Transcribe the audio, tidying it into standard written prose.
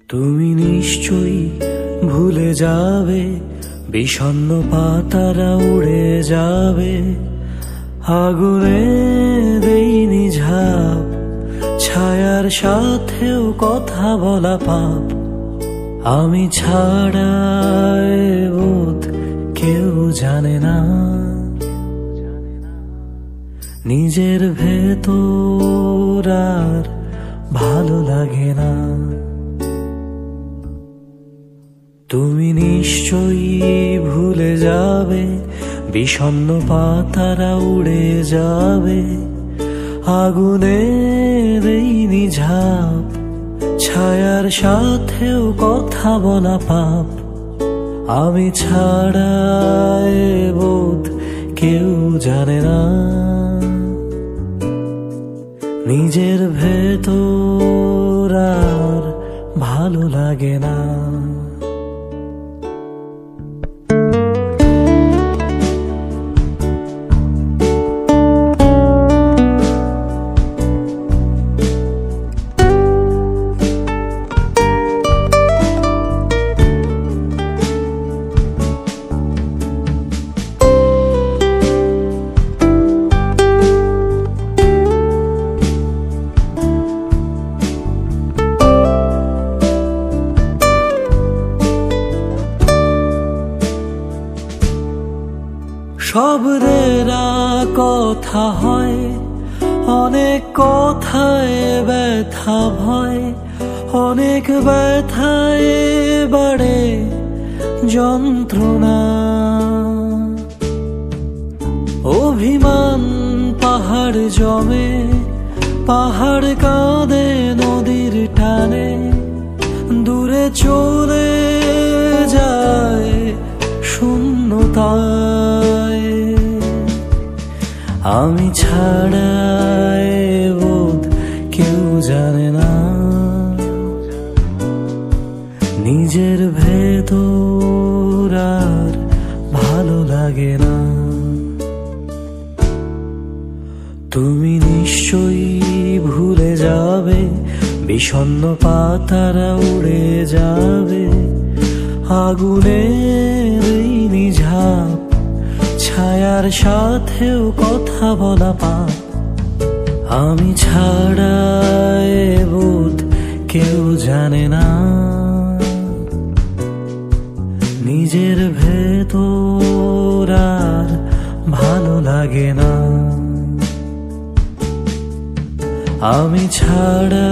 তুমি নিশ্চয়ই ভুলে যাবে, বিষণ্ণ পাতারা উড়ে যাবে। আগুনে দেইনি ঝাঁপ, ছায়ার সাথেও কথা বলা পাপ। আমি ছাড়া এ বোধ কেউ জানে না, নিজের ভেতর আর ভালো লাগে না। তুমি নিশ্চয়ই ভুলে যাবে, বিষণ্ণ পাতারা উড়ে যাবে। আগুনে দেইনি ঝাঁপ, ছায়ার সাথেও কথা বলা পাপ। আমি ছাড়া এ বোধ কেউ জানে না, নিজের ভেতর আর ভালো লাগে না। শব্দের কথা হয়, অনেক কথায় ব্যথা ভয়, অনেক ব্যথায় বাড়ে যন্ত্রণা। অভিমান পাহাড় জমে, পাহাড় কাঁদে নদীর টানে। দূরে চলে যায় শূন্যতায়, আমি ছাড়া এ বোধ কেউ জানে না, নিজের ভেতর আর ভালো লাগে না। তুমি নিশ্চয়ই ভুলে যাবে, বিষণ্ণ পাতারা উড়ে যাবে। আগুনে দেইনি ঝাঁপ, ছায়ার সাথেও কথা বলা পাপ। আমি ছাড়া এ বোধ কেউ জানে না, নিজের ভেতর আর ভালো লাগে না। আমি ছাড়া